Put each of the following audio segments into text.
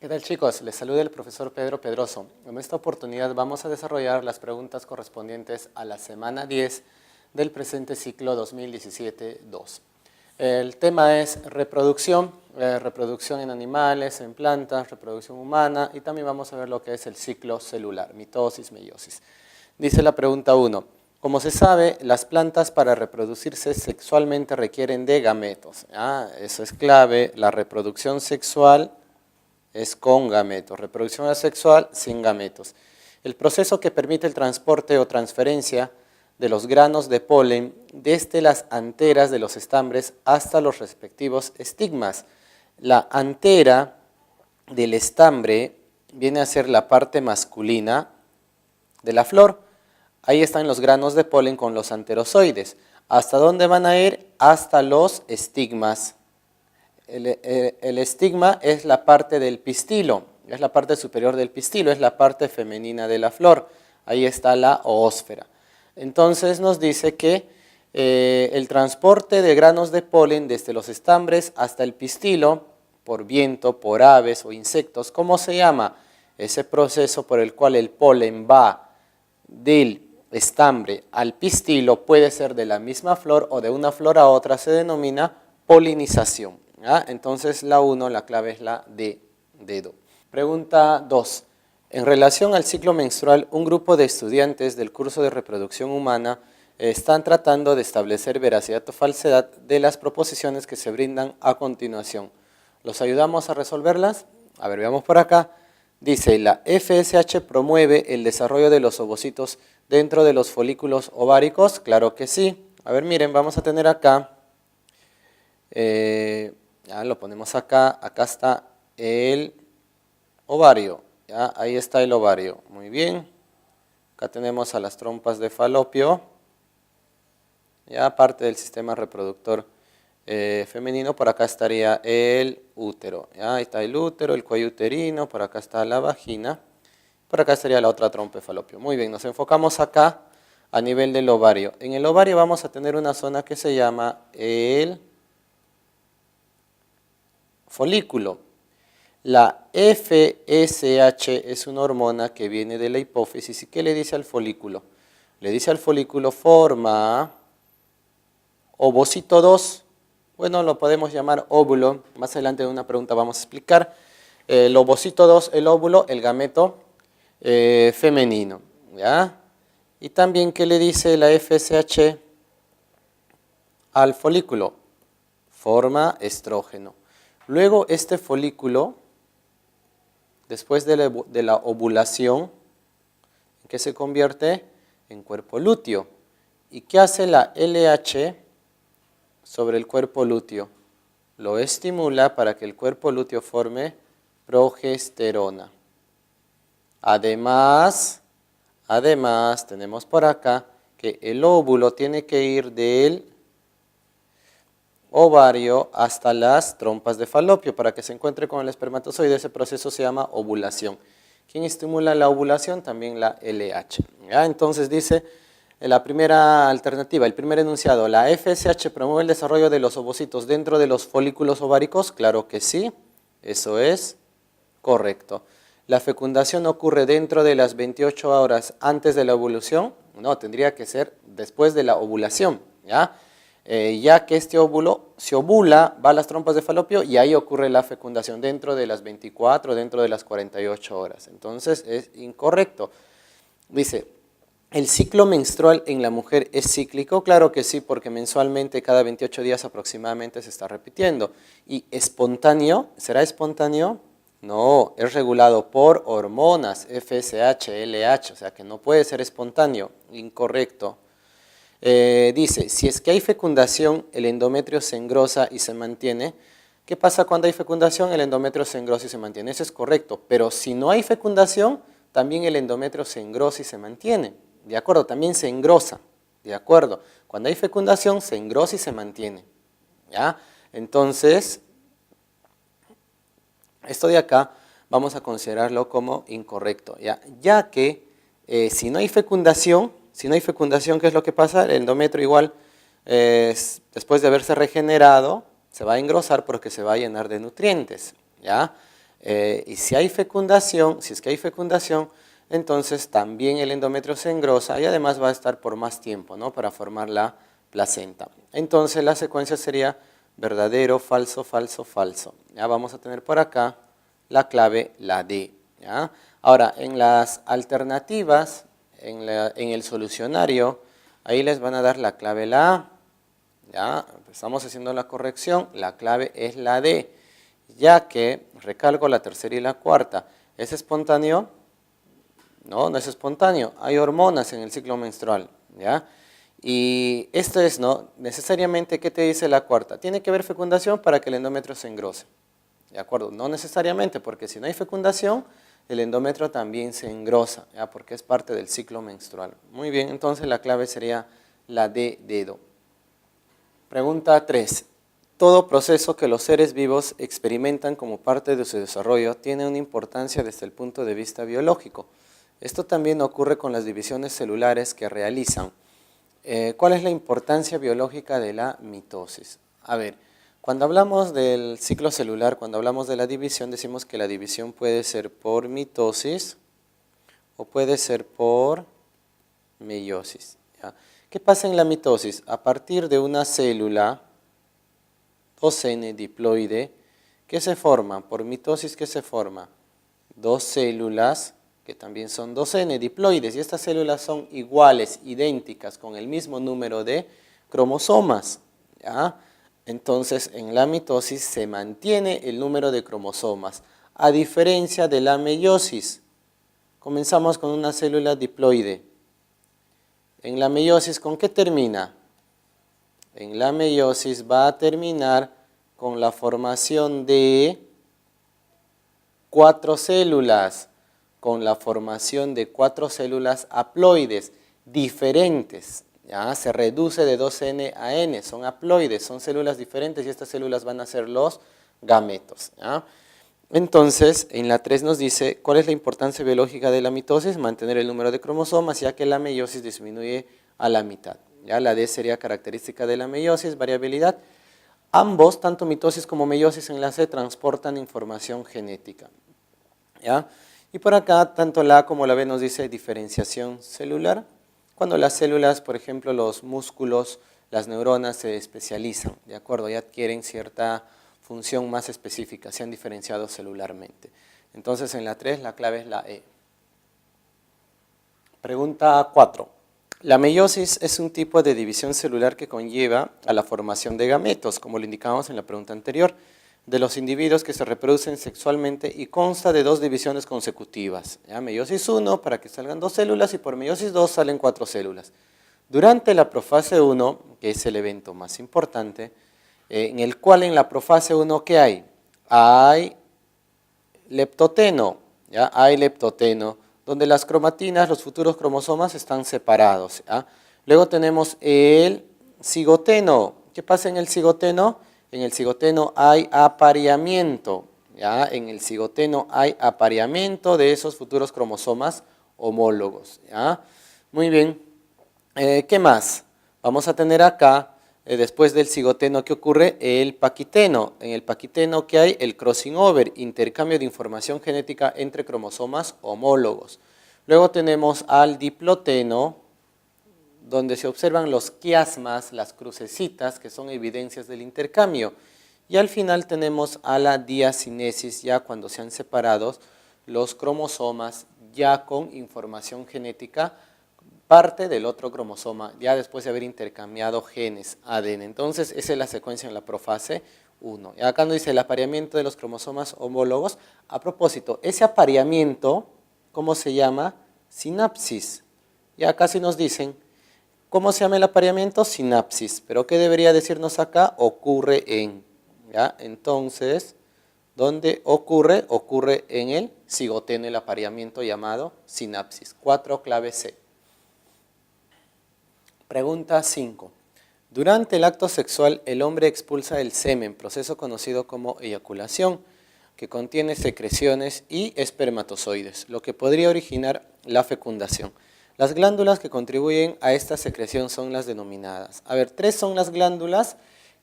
¿Qué tal, chicos? Les saluda el profesor Pedro Pedroso. En esta oportunidad vamos a desarrollar las preguntas correspondientes a la semana 10 del presente ciclo 2017-2. El tema es reproducción, reproducción en animales, en plantas, reproducción humana, y también vamos a ver lo que es el ciclo celular, mitosis, meiosis. Dice la pregunta 1. Como se sabe, las plantas para reproducirse sexualmente requieren de gametos. Eso es clave, la reproducción sexual es con gametos, reproducción asexual sin gametos. El proceso que permite el transporte o transferencia de los granos de polen desde las anteras de los estambres hasta los respectivos estigmas. La antera del estambre viene a ser la parte masculina de la flor. Ahí están los granos de polen con los anterozoides. ¿Hasta dónde van a ir? Hasta los estigmas. El estigma es la parte del pistilo, es la parte superior del pistilo, es la parte femenina de la flor. Ahí está la oósfera. Entonces nos dice que el transporte de granos de polen desde los estambres hasta el pistilo, por viento, por aves o insectos, ¿cómo se llama? Ese proceso por el cual el polen va del estambre al pistilo, puede ser de la misma flor o de una flor a otra, se denomina polinización. Entonces la 1, la clave es la de dedo. Pregunta 2. En relación al ciclo menstrual, un grupo de estudiantes del curso de reproducción humana están tratando de establecer veracidad o falsedad de las proposiciones que se brindan a continuación. ¿Los ayudamos a resolverlas? A ver, veamos por acá. Dice, la FSH promueve el desarrollo de los ovocitos dentro de los folículos ováricos. Claro que sí. A ver, miren, vamos a tener acá, ya lo ponemos acá, acá está el ovario, ya, ahí está el ovario, muy bien. Acá tenemos a las trompas de falopio, ya parte del sistema reproductor femenino. Por acá estaría el útero, ya, ahí está el útero, el cuello uterino, por acá está la vagina, por acá estaría la otra trompa de falopio. Muy bien, nos enfocamos acá a nivel del ovario. En el ovario vamos a tener una zona que se llama el folículo. La FSH es una hormona que viene de la hipófisis. ¿Y qué le dice al folículo? Le dice al folículo, forma ovocito 2. Bueno, lo podemos llamar óvulo. Más adelante en una pregunta vamos a explicar. El ovocito 2, el óvulo, el gameto femenino. ¿Ya? Y también, ¿qué le dice la FSH al folículo? Forma estrógeno. Luego este folículo, después de la ovulación, ¿en qué se convierte? En cuerpo lúteo. ¿Y qué hace la LH sobre el cuerpo lúteo? Lo estimula para que el cuerpo lúteo forme progesterona. Además, tenemos por acá que el óvulo tiene que ir del ovario hasta las trompas de falopio para que se encuentre con el espermatozoide. Ese proceso se llama ovulación. ¿Quién estimula la ovulación? También la LH. ¿Ya? Entonces dice la primera alternativa, el primer enunciado, ¿la FSH promueve el desarrollo de los ovocitos dentro de los folículos ováricos? Claro que sí, eso es correcto. ¿La fecundación ocurre dentro de las 28 horas antes de la ovulación? No, tendría que ser después de la ovulación, ¿ya? Ya que este óvulo se ovula, va a las trompas de falopio y ahí ocurre la fecundación dentro de las 24, dentro de las 48 horas. Entonces es incorrecto. Dice, ¿el ciclo menstrual en la mujer es cíclico? Claro que sí, porque mensualmente cada 28 días aproximadamente se está repitiendo. ¿Y espontáneo? ¿Será espontáneo? No, es regulado por hormonas, FSH, LH, o sea que no puede ser espontáneo. Incorrecto. Dice, si es que hay fecundación, el endometrio se engrosa y se mantiene. ¿Qué pasa cuando hay fecundación? El endometrio se engrosa y se mantiene. Eso es correcto, pero si no hay fecundación, también el endometrio se engrosa y se mantiene. ¿De acuerdo? También se engrosa. ¿De acuerdo? Cuando hay fecundación, se engrosa y se mantiene. ¿Ya? Entonces, esto de acá vamos a considerarlo como incorrecto. Ya que si no hay fecundación, ¿qué es lo que pasa? El endometrio igual, después de haberse regenerado, se va a engrosar porque se va a llenar de nutrientes, ¿ya? Y si hay fecundación, si es que hay fecundación, entonces también el endometrio se engrosa y además va a estar por más tiempo, ¿no?, para formar la placenta. Entonces la secuencia sería verdadero, falso, falso, falso. Ya vamos a tener por acá la clave, la D. ¿Ya? Ahora, en las alternativas, en el solucionario, ahí les van a dar la clave la A. ¿Ya? Estamos haciendo la corrección, la clave es la D, ya que, recalco la tercera y la cuarta, ¿es espontáneo? No, no es espontáneo, hay hormonas en el ciclo menstrual, ¿ya? Y esto es, ¿no?, necesariamente, ¿qué te dice la cuarta? Tiene que haber fecundación para que el endometrio se engrose, ¿de acuerdo? No necesariamente, porque si no hay fecundación, el endometrio también se engrosa, ¿ya?, porque es parte del ciclo menstrual. Muy bien, entonces la clave sería la D, dedo. Pregunta 3. Todo proceso que los seres vivos experimentan como parte de su desarrollo tiene una importancia desde el punto de vista biológico. Esto también ocurre con las divisiones celulares que realizan. ¿Cuál es la importancia biológica de la mitosis? A ver, cuando hablamos del ciclo celular, cuando hablamos de la división, decimos que la división puede ser por mitosis o puede ser por meiosis. ¿Ya? ¿Qué pasa en la mitosis? A partir de una célula 2N diploide, ¿qué se forma? Por mitosis, ¿qué se forma? Dos células que también son 2N diploides, y estas células son iguales, idénticas, con el mismo número de cromosomas. ¿Ya? Entonces, en la mitosis se mantiene el número de cromosomas, a diferencia de la meiosis. Comenzamos con una célula diploide. En la meiosis, ¿con qué termina? En la meiosis va a terminar con la formación de 4 células, con la formación de 4 células haploides diferentes. ¿Ya? Se reduce de 2N a N, son haploides, son células diferentes y estas células van a ser los gametos. ¿Ya? Entonces, en la 3 nos dice, ¿cuál es la importancia biológica de la mitosis? Mantener el número de cromosomas, ya que la meiosis disminuye a la mitad. ¿Ya? La D sería característica de la meiosis, variabilidad. Ambos, tanto mitosis como meiosis en la C, transportan información genética. ¿Ya? Y por acá, tanto la A como la B nos dice diferenciación celular. Cuando las células, por ejemplo, los músculos, las neuronas se especializan, ¿de acuerdo? Y adquieren cierta función más específica, se han diferenciado celularmente. Entonces, en la 3, la clave es la E. Pregunta 4. La meiosis es un tipo de división celular que conlleva a la formación de gametos, como lo indicábamos en la pregunta anterior, de los individuos que se reproducen sexualmente y consta de 2 divisiones consecutivas. ¿Ya? Meiosis 1 para que salgan 2 células y por meiosis 2 salen 4 células. Durante la profase 1, que es el evento más importante, en el cual en la profase 1, ¿qué hay? Hay leptoteno, ¿ya? Hay leptoteno, donde las cromatinas, los futuros cromosomas están separados. ¿Ya? Luego tenemos el cigoteno. ¿Qué pasa en el cigoteno? En el cigoteno hay apareamiento. ¿Ya? En el cigoteno hay apareamiento de esos futuros cromosomas homólogos. ¿Ya? Muy bien. ¿Qué más? Vamos a tener acá, después del cigoteno, ¿qué ocurre? El paquiteno. En el paquiteno, ¿qué hay? El crossing over, intercambio de información genética entre cromosomas homólogos. Luego tenemos al diploteno, donde se observan los quiasmas, las crucecitas, que son evidencias del intercambio. Y al final tenemos a la diacinesis, ya cuando se han separado los cromosomas, ya con información genética, parte del otro cromosoma, ya después de haber intercambiado genes, ADN. Entonces, esa es la secuencia en la profase 1. Y acá nos dice el apareamiento de los cromosomas homólogos. A propósito, ese apareamiento, ¿cómo se llama? Sinapsis. Y acá sí nos dicen, ¿cómo se llama el apareamiento? Sinapsis. Pero ¿qué debería decirnos acá? Ocurre en. ¿Ya? Entonces, ¿dónde ocurre? Ocurre en el cigoteno, el apareamiento llamado sinapsis. 4, clave C. Pregunta 5. Durante el acto sexual, el hombre expulsa el semen, proceso conocido como eyaculación, que contiene secreciones y espermatozoides, lo que podría originar la fecundación. Las glándulas que contribuyen a esta secreción son las denominadas. A ver, 3 son las glándulas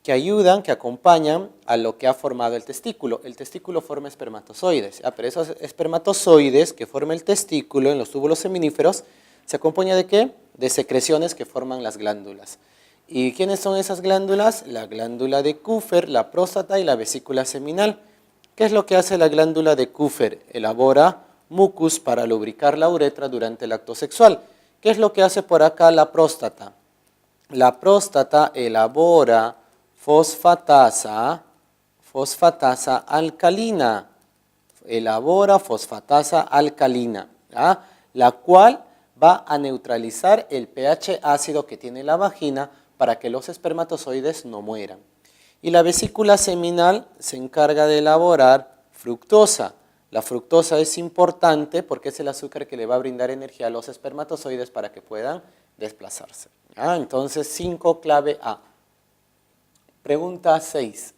que ayudan, que acompañan a lo que ha formado el testículo. El testículo forma espermatozoides, ¿ya? Pero esos espermatozoides que forma el testículo en los túbulos seminíferos, ¿se acompaña de qué? De secreciones que forman las glándulas. ¿Y quiénes son esas glándulas? La glándula de Kupffer, la próstata y la vesícula seminal. ¿Qué es lo que hace la glándula de Kupffer? Elabora mucus para lubricar la uretra durante el acto sexual. ¿Qué es lo que hace por acá la próstata? La próstata elabora fosfatasa alcalina, elabora fosfatasa alcalina, ¿ya? La cual va a neutralizar el pH ácido que tiene la vagina para que los espermatozoides no mueran. Y la vesícula seminal se encarga de elaborar fructosa. La fructosa es importante porque es el azúcar que le va a brindar energía a los espermatozoides para que puedan desplazarse. Entonces, 5, clave A. Pregunta 6.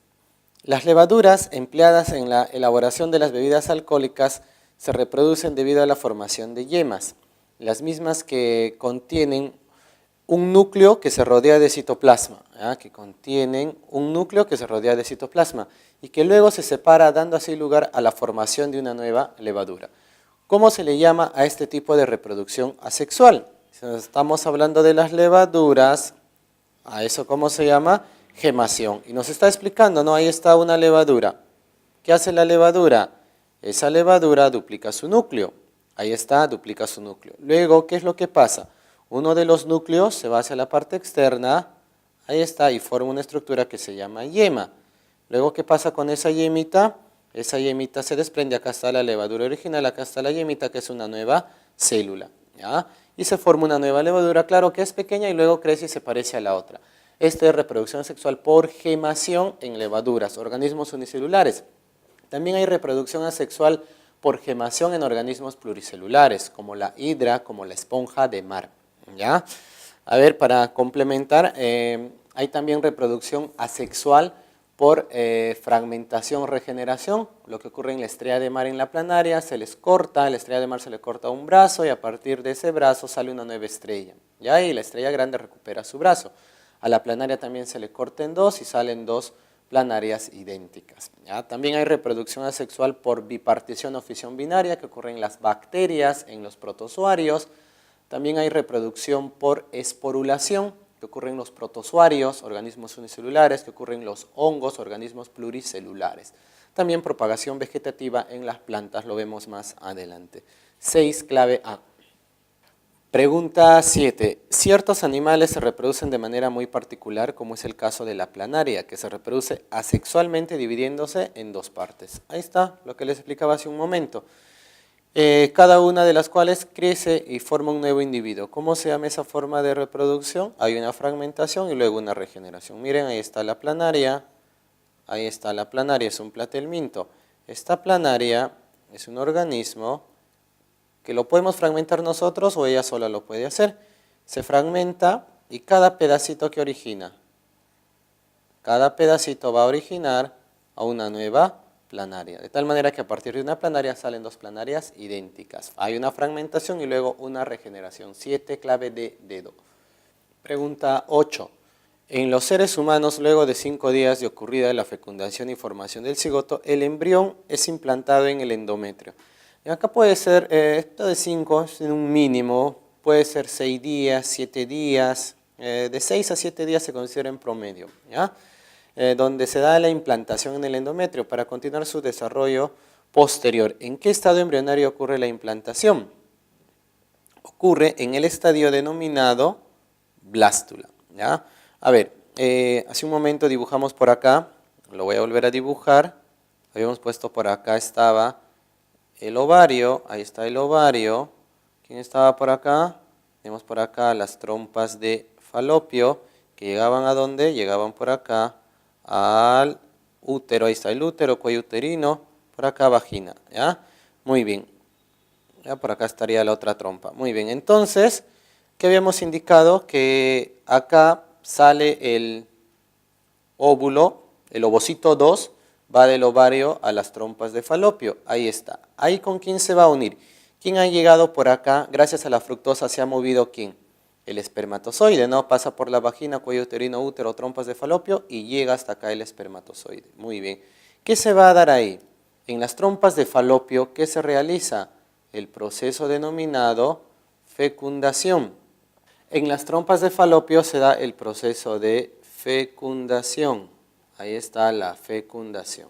Las levaduras empleadas en la elaboración de las bebidas alcohólicas se reproducen debido a la formación de yemas, las mismas que contienen un núcleo que se rodea de citoplasma, y que luego se separa dando así lugar a la formación de una nueva levadura. ¿Cómo se le llama a este tipo de reproducción asexual? Si estamos hablando de las levaduras, ¿a eso cómo se llama? Gemación. Y nos está explicando, ¿no? Ahí está una levadura. ¿Qué hace la levadura? Esa levadura duplica su núcleo. Ahí está, duplica su núcleo. Luego, ¿qué es lo que pasa? Uno de los núcleos se va hacia la parte externa, ahí está, y forma una estructura que se llama yema. Luego, ¿qué pasa con esa yemita? Esa yemita se desprende, acá está la levadura original, acá está la yemita que es una nueva célula, ¿ya? Y se forma una nueva levadura, claro que es pequeña y luego crece y se parece a la otra. Esta es reproducción sexual por gemación en levaduras, organismos unicelulares. También hay reproducción asexual por gemación en organismos pluricelulares, como la hidra, como la esponja de mar, ¿ya? A ver, para complementar, hay también reproducción asexual por fragmentación-regeneración, lo que ocurre en la estrella de mar en la planaria, se les corta, a la estrella de mar se le corta un brazo y a partir de ese brazo sale una nueva estrella, ¿ya? Y la estrella grande recupera su brazo. A la planaria también se le corta en dos y salen dos planarias idénticas, ¿ya? También hay reproducción asexual por bipartición o fisión binaria que ocurre en las bacterias, en los protozoarios. También hay reproducción por esporulación que ocurre en los protozoarios, organismos unicelulares, que ocurre en los hongos, organismos pluricelulares. También propagación vegetativa en las plantas, lo vemos más adelante. 6, clave A. Pregunta 7. Ciertos animales se reproducen de manera muy particular, como es el caso de la planaria, que se reproduce asexualmente dividiéndose en dos partes. Ahí está lo que les explicaba hace un momento. Cada una de las cuales crece y forma un nuevo individuo. ¿Cómo se llama esa forma de reproducción? Hay una fragmentación y luego una regeneración. Miren, ahí está la planaria, es un platelminto. Esta planaria es un organismo que lo podemos fragmentar nosotros o ella sola lo puede hacer. Se fragmenta y cada pedacito que origina, cada pedacito va a originar a una nueva planaria. De tal manera que a partir de una planaria salen dos planarias idénticas. Hay una fragmentación y luego una regeneración. 7, clave de dedo. Pregunta 8. En los seres humanos, luego de 5 días de ocurrida la fecundación y formación del cigoto, el embrión es implantado en el endometrio. Y acá puede ser, esto de 5 es un mínimo, puede ser 6 días, 7 días, de 6 a 7 días se considera en promedio, ¿ya? Donde se da la implantación en el endometrio para continuar su desarrollo posterior. ¿En qué estado embrionario ocurre la implantación? Ocurre en el estadio denominado blástula, ¿ya? A ver, hace un momento dibujamos por acá, lo voy a volver a dibujar, habíamos puesto por acá, estaba el ovario, ahí está el ovario. ¿Quién estaba por acá? Tenemos por acá las trompas de falopio, que llegaban ¿a dónde? Llegaban por acá al útero, ahí está el útero, cuello uterino, por acá vagina, ¿ya? Muy bien, ya por acá estaría la otra trompa. Muy bien, entonces, ¿qué habíamos indicado? Que acá sale el óvulo, el ovocito 2, va del ovario a las trompas de falopio, ahí está. ¿Ahí con quién se va a unir? ¿Quién ha llegado por acá? Gracias a la fructosa se ha movido ¿quién? el espermatozoide, ¿no? Pasa por la vagina, cuello uterino, útero, trompas de falopio y llega hasta acá el espermatozoide. Muy bien. ¿Qué se va a dar ahí? En las trompas de falopio, ¿qué se realiza? El proceso denominado fecundación. En las trompas de falopio se da el proceso de fecundación. Ahí está la fecundación.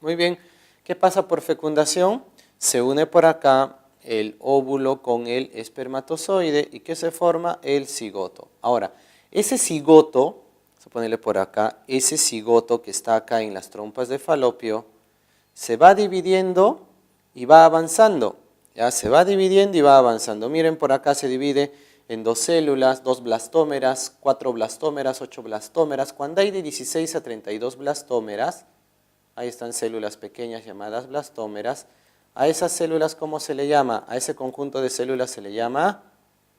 Muy bien. ¿Qué pasa por fecundación? Se une por acá el óvulo con el espermatozoide y ¿qué se forma? El cigoto. Ahora, ese cigoto, vamos a ponerle por acá, ese cigoto que está acá en las trompas de falopio, se va dividiendo y va avanzando. Ya se va dividiendo y va avanzando. Miren, por acá se divide en 2 células, 2 blastómeras, 4 blastómeras, 8 blastómeras. Cuando hay de 16 a 32 blastómeras, ahí están células pequeñas llamadas blastómeras. A esas células, ¿cómo se le llama? A ese conjunto de células se le llama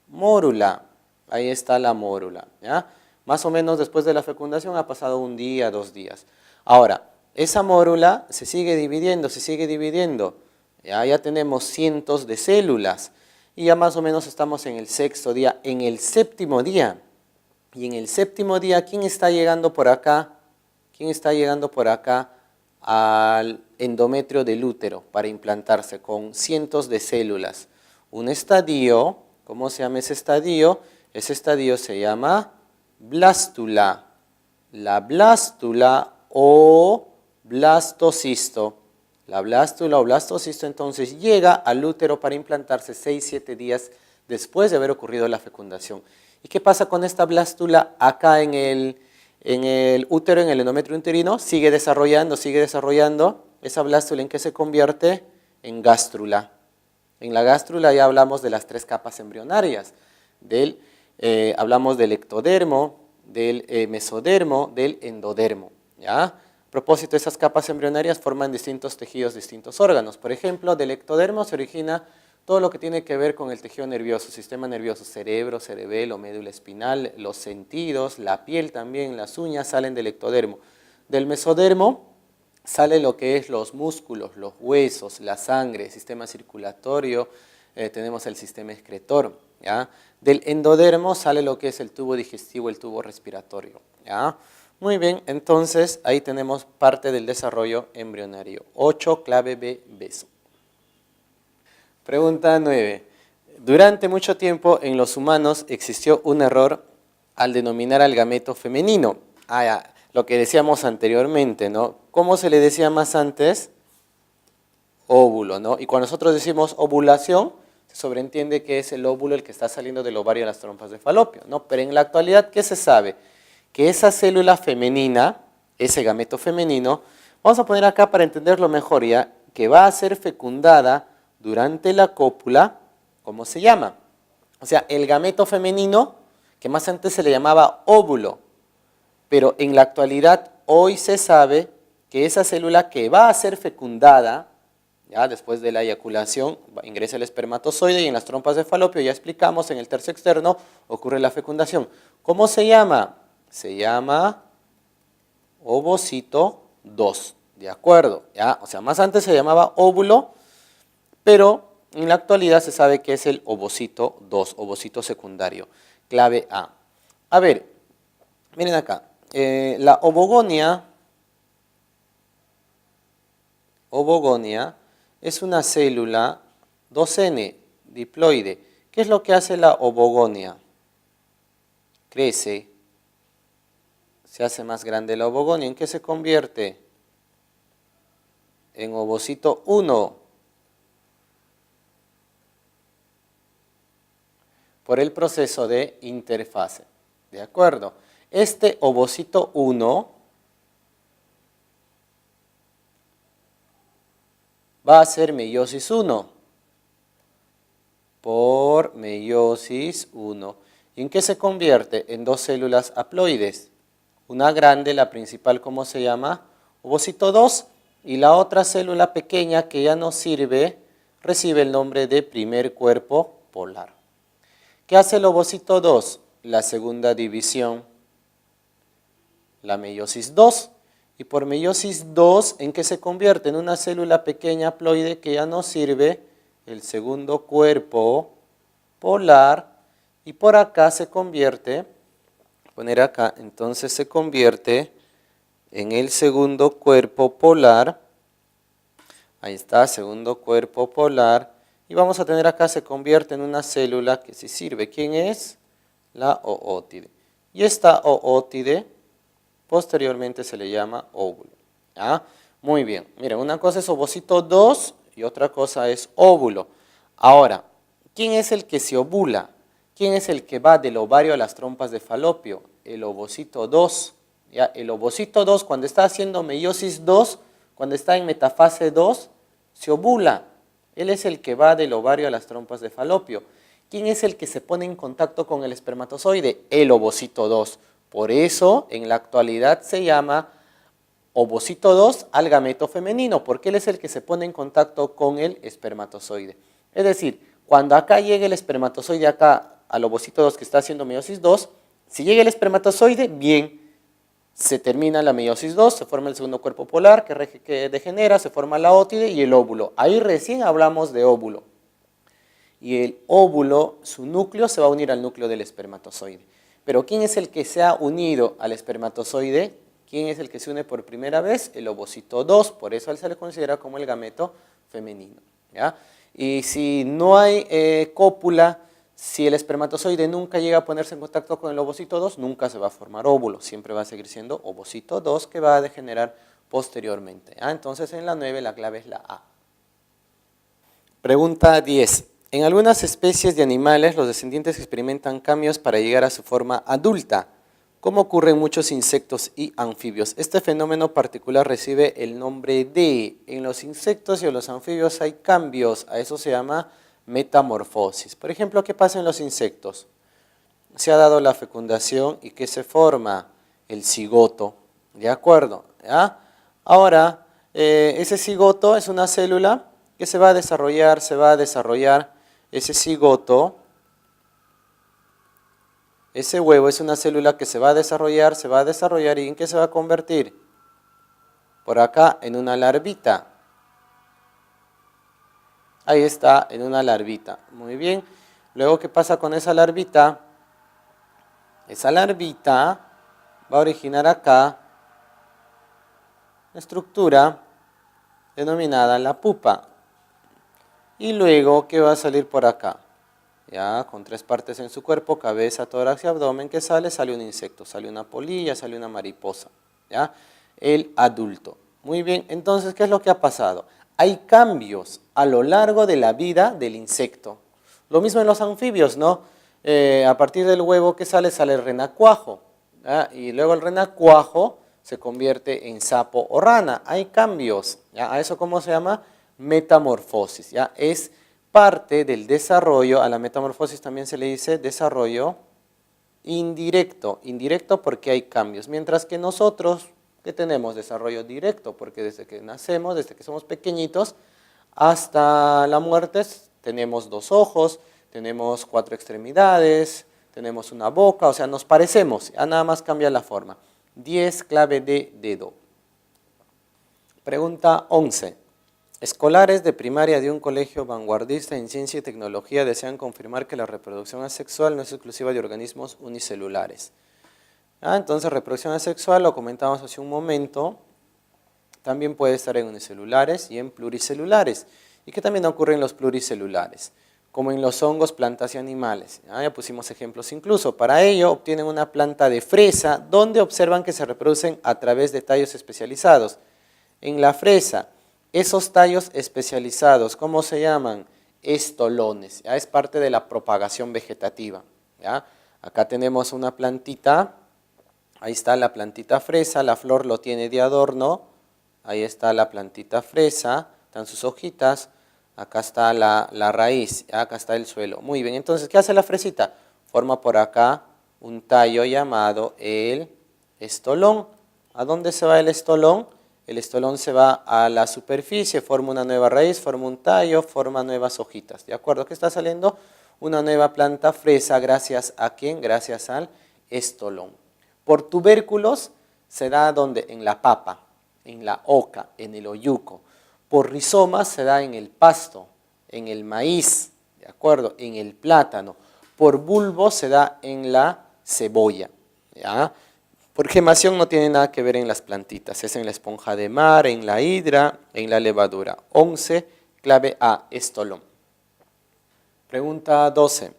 mórula. Ahí está la mórula, ¿ya? Más o menos después de la fecundación ha pasado 1 día, 2 días. Ahora, esa mórula se sigue dividiendo, se sigue dividiendo. Ya tenemos cientos de células y ya más o menos estamos en el 6.º día, en el 7.º día. Y en el 7.º día, ¿quién está llegando por acá? ¿Quién está llegando por acá al endometrio del útero para implantarse con cientos de células? Un estadio, ¿cómo se llama ese estadio? Ese estadio se llama blástula. La blástula o blastocisto. La blástula o blastocisto entonces llega al útero para implantarse 6-7 días después de haber ocurrido la fecundación. ¿Y qué pasa con esta blástula acá en el útero, en el endometrio uterino? Sigue desarrollando. Esa blástula, ¿en qué se convierte? En gástrula. En la gástrula ya hablamos de las 3 capas embrionarias. Hablamos del ectodermo, del mesodermo, del endodermo. ¿Ya? A propósito, esas capas embrionarias forman distintos tejidos, distintos órganos. Por ejemplo, del ectodermo se origina todo lo que tiene que ver con el tejido nervioso, sistema nervioso, cerebro, cerebelo, médula espinal, los sentidos, la piel también, las uñas salen del ectodermo. Del mesodermo sale lo que es los músculos, los huesos, la sangre, sistema circulatorio, tenemos el sistema excretor. ¿Ya? Del endodermo sale lo que es el tubo digestivo, el tubo respiratorio. ¿Ya? Muy bien, entonces ahí tenemos parte del desarrollo embrionario. 8, clave B, beso. Pregunta 9. Durante mucho tiempo en los humanos existió un error al denominar al gameto femenino. Lo que decíamos anteriormente, ¿no? ¿Cómo se le decía más antes? Óvulo, ¿no? Y cuando nosotros decimos ovulación, se sobreentiende que es el óvulo el que está saliendo del ovario de las trompas de falopio, ¿no? Pero en la actualidad, ¿qué se sabe? Que esa célula femenina, ese gameto femenino, vamos a poner acá para entenderlo mejor ya, que va a ser fecundada durante la cópula, ¿cómo se llama? O sea, el gameto femenino, que más antes se le llamaba óvulo, pero en la actualidad hoy se sabe que esa célula que va a ser fecundada, ya después de la eyaculación, ingresa el espermatozoide y en las trompas de falopio, ya explicamos, en el tercio externo ocurre la fecundación. ¿Cómo se llama? Se llama ovocito 2, ¿de acuerdo? ¿Ya? O sea, más antes se llamaba óvulo, pero en la actualidad se sabe que es el ovocito 2, ovocito secundario, clave A. A ver, miren acá, la ovogonia es una célula 2N, diploide. ¿Qué es lo que hace la ovogonia? Crece. Se hace más grande la ovogonia. ¿En qué se convierte? En ovocito 1. Por el proceso de interfase. ¿De acuerdo? Este ovocito 1 va a ser meiosis 1. Por meiosis 1. ¿Y en qué se convierte? En 2 células haploides. Una grande, la principal, ¿cómo se llama? Ovocito 2, y la otra célula pequeña que ya no sirve, recibe el nombre de primer cuerpo polar. ¿Qué hace el ovocito 2? La segunda división, la meiosis 2. Y por meiosis 2, ¿en qué se convierte? En una célula pequeña haploide que ya no sirve, el segundo cuerpo polar, y por acá se convierte, poner acá, entonces se convierte en el segundo cuerpo polar. Ahí está, segundo cuerpo polar. Y vamos a tener acá, se convierte en una célula que sí sirve. ¿Quién es? La oótide. Y esta oótide posteriormente se le llama óvulo. ¿Ah? Muy bien. Miren, una cosa es ovocito 2 y otra cosa es óvulo. Ahora, ¿quién es el que se ovula? ¿Quién es el que va del ovario a las trompas de falopio? El ovocito 2. ¿Ya? El ovocito 2, cuando está haciendo meiosis 2, cuando está en metafase 2, se ovula. Él es el que va del ovario a las trompas de falopio. ¿Quién es el que se pone en contacto con el espermatozoide? El ovocito 2. Por eso, en la actualidad se llama ovocito 2 al gameto femenino, porque él es el que se pone en contacto con el espermatozoide. Es decir, cuando acá llegue el espermatozoide acá al ovocito 2 que está haciendo meiosis 2, si llega el espermatozoide, bien, se termina la meiosis 2, se forma el segundo cuerpo polar que degenera, se forma la ótide y el óvulo. Ahí recién hablamos de óvulo. Y el óvulo, su núcleo se va a unir al núcleo del espermatozoide. Pero ¿quién es el que se ha unido al espermatozoide? ¿Quién es el que se une por primera vez? El ovocito 2, por eso él se le considera como el gameto femenino. ¿Ya? Y si no hay cópula, si el espermatozoide nunca llega a ponerse en contacto con el ovocito 2, nunca se va a formar óvulo, siempre va a seguir siendo ovocito 2 que va a degenerar posteriormente. Entonces en la 9 la clave es la A. Pregunta 10. En algunas especies de animales los descendientes experimentan cambios para llegar a su forma adulta, como ocurre en muchos insectos y anfibios. Este fenómeno particular recibe el nombre de, en los insectos y en los anfibios hay cambios, a eso se llama metamorfosis. Por ejemplo, ¿qué pasa en los insectos? Se ha dado la fecundación y ¿qué se forma? El cigoto, ¿de acuerdo? ¿Ya? Ahora, ese cigoto es una célula que se va a desarrollar, ese cigoto, ese huevo es una célula que se va a desarrollar y ¿en qué se va a convertir? Por acá, en una larvita. Ahí está, en una larvita. Muy bien. Luego, ¿qué pasa con esa larvita? Esa larvita va a originar acá una estructura denominada la pupa. Y luego, ¿qué va a salir por acá? Ya, con 3 partes en su cuerpo, cabeza, tórax y abdomen, ¿qué sale? Sale un insecto, sale una polilla, sale una mariposa. ¿Ya? El adulto. Muy bien, entonces, ¿qué es lo que ha pasado? Hay cambios a lo largo de la vida del insecto. Lo mismo en los anfibios, ¿no? A partir del huevo que sale el renacuajo. ¿Ya? Y luego el renacuajo se convierte en sapo o rana. Hay cambios. ¿Ya? ¿A eso cómo se llama? Metamorfosis. ¿Ya? Es parte del desarrollo. A la metamorfosis también se le dice desarrollo indirecto. Indirecto porque hay cambios. Mientras que nosotros, ¿qué tenemos? Desarrollo directo, porque desde que nacemos, desde que somos pequeñitos, hasta la muerte tenemos 2 ojos, tenemos 4 extremidades, tenemos una boca, o sea, nos parecemos, ya nada más cambia la forma. 10, clave de dedo. Pregunta 11. Escolares de primaria de un colegio vanguardista en ciencia y tecnología desean confirmar que la reproducción asexual no es exclusiva de organismos unicelulares. Entonces, reproducción asexual, lo comentamos hace un momento, también puede estar en unicelulares y en pluricelulares. ¿Y qué también ocurre en los pluricelulares? Como en los hongos, plantas y animales. Ya pusimos ejemplos incluso. Para ello, obtienen una planta de fresa donde observan que se reproducen a través de tallos especializados. En la fresa, esos tallos especializados, ¿cómo se llaman? Estolones. ¿Ya? Es parte de la propagación vegetativa. ¿Ya? Acá tenemos una plantita. Ahí está la plantita fresa, la flor lo tiene de adorno, ahí está la plantita fresa, están sus hojitas, acá está la raíz, acá está el suelo. Muy bien, entonces, ¿qué hace la fresita? Forma por acá un tallo llamado el estolón. ¿A dónde se va el estolón? El estolón se va a la superficie, forma una nueva raíz, forma un tallo, forma nuevas hojitas. ¿De acuerdo? ¿Qué está saliendo? Una nueva planta fresa, ¿gracias a quién? Gracias al estolón. Por tubérculos se da donde en la papa, en la oca, en el oyuco. Por rizomas se da en el pasto, en el maíz, ¿de acuerdo? En el plátano. por bulbo se da en la cebolla, ¿ya? Por gemación no tiene nada que ver en las plantitas, es en la esponja de mar, en la hidra, en la levadura. 11, clave A, estolón. Pregunta 12.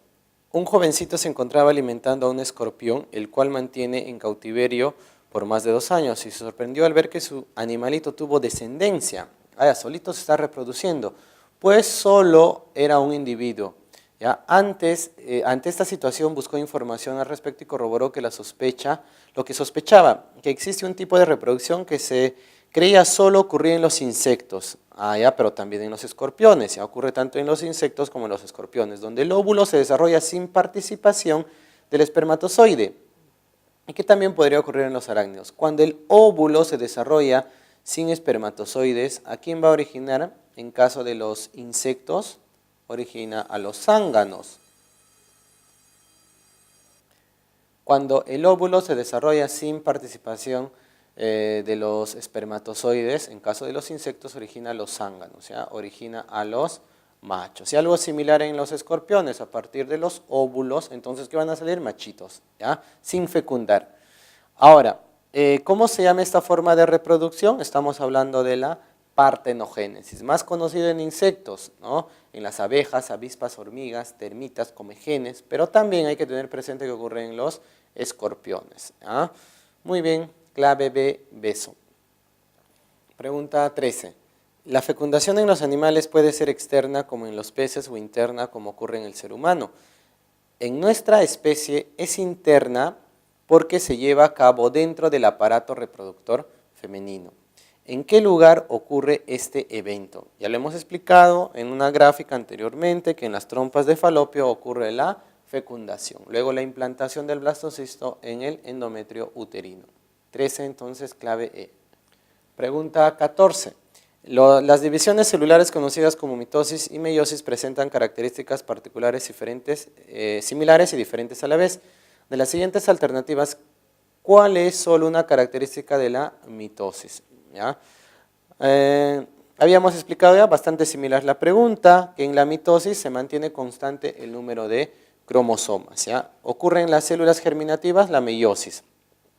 Un jovencito se encontraba alimentando a un escorpión, el cual mantiene en cautiverio por más de 2 años y se sorprendió al ver que su animalito tuvo descendencia. Solito se está reproduciendo, pues solo era un individuo. ¿Ya? Ante esta situación buscó información al respecto y corroboró que lo que sospechaba, que existe un tipo de reproducción que se creía solo ocurría en los insectos, pero también en los escorpiones, ya ocurre tanto en los insectos como en los escorpiones, donde el óvulo se desarrolla sin participación del espermatozoide, y que también podría ocurrir en los arácnidos. Cuando el óvulo se desarrolla sin espermatozoides, ¿a quién va a originar? En caso de los insectos, origina a los zánganos. Cuando el óvulo se desarrolla sin participación de los espermatozoides, en caso de los insectos, origina a los zánganos, ¿ya? Origina a los machos. Y algo similar en los escorpiones, a partir de los óvulos, entonces, ¿qué van a salir? Machitos, ¿ya? Sin fecundar. Ahora, ¿cómo se llama esta forma de reproducción? Estamos hablando de la partenogénesis, más conocido en insectos, ¿no? En las abejas, avispas, hormigas, termitas, comegenes, pero también hay que tener presente que ocurre en los escorpiones. ¿Ah? Muy bien, clave B, beso. Pregunta 13. ¿La fecundación en los animales puede ser externa como en los peces o interna como ocurre en el ser humano? En nuestra especie es interna porque se lleva a cabo dentro del aparato reproductor femenino. ¿En qué lugar ocurre este evento? Ya lo hemos explicado en una gráfica anteriormente que en las trompas de falopio ocurre la fecundación, luego la implantación del blastocisto en el endometrio uterino. 13 entonces, clave E. Pregunta 14. Las divisiones celulares conocidas como mitosis y meiosis presentan características particulares similares y diferentes a la vez. De las siguientes alternativas, ¿cuál es solo una característica de la mitosis? ¿Ya? Habíamos explicado ya, bastante similar la pregunta, que en la mitosis se mantiene constante el número de cromosomas. ¿Ya? Ocurre en las células germinativas la meiosis.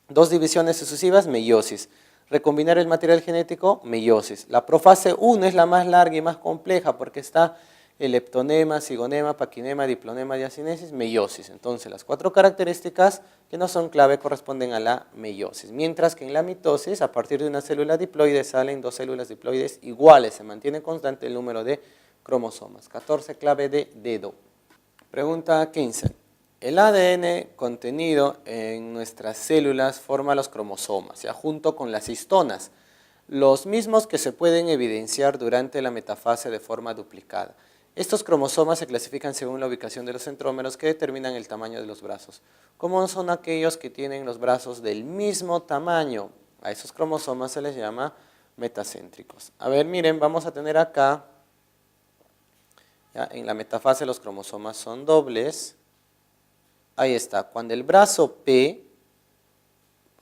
2 divisiones sucesivas, meiosis. Recombinar el material genético, meiosis. La profase 1 es la más larga y más compleja porque está el leptonema, cigonema, paquinema, diplonema, diacinesis, meiosis. Entonces, las 4 características que no son clave corresponden a la meiosis. Mientras que en la mitosis, a partir de una célula diploide, salen 2 células diploides iguales. Se mantiene constante el número de cromosomas. 14, clave de dedo. Pregunta 15. El ADN contenido en nuestras células forma los cromosomas, ¿ya? Junto con las histonas, los mismos que se pueden evidenciar durante la metafase de forma duplicada. Estos cromosomas se clasifican según la ubicación de los centrómeros que determinan el tamaño de los brazos. ¿Cómo son aquellos que tienen los brazos del mismo tamaño? A esos cromosomas se les llama metacéntricos. A ver, miren, vamos a tener acá, ¿ya? En la metafase los cromosomas son dobles. Ahí está, cuando el brazo P,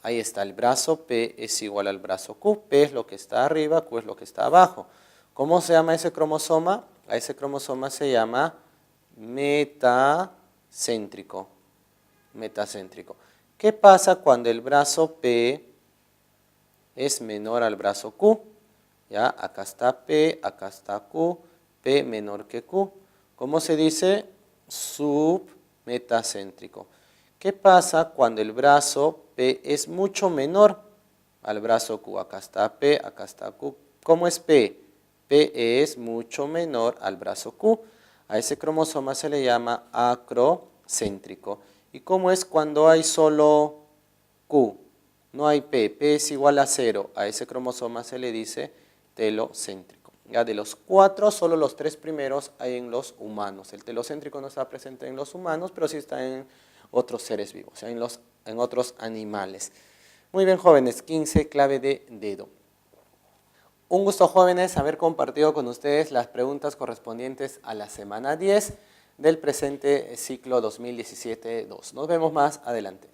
ahí está, el brazo P es igual al brazo Q. P es lo que está arriba, Q es lo que está abajo. ¿Cómo se llama ese cromosoma? A ese cromosoma se llama metacéntrico. Metacéntrico. ¿Qué pasa cuando el brazo P es menor al brazo Q? ¿Ya? Acá está P, acá está Q, P menor que Q. ¿Cómo se dice? Submetacéntrico. ¿Qué pasa cuando el brazo P es mucho menor al brazo Q? Acá está P, acá está Q. ¿Cómo es P? P es mucho menor al brazo Q. A ese cromosoma se le llama acrocéntrico. ¿Y cómo es cuando hay solo Q? No hay P. P es igual a 0. A ese cromosoma se le dice telocéntrico. Ya de los 4, solo los 3 primeros hay en los humanos. El telocéntrico no está presente en los humanos, pero sí está en otros seres vivos, o sea, en otros animales. Muy bien, jóvenes, 15, clave de dedo. Un gusto, jóvenes, haber compartido con ustedes las preguntas correspondientes a la semana 10 del presente ciclo 2017-2. Nos vemos más adelante.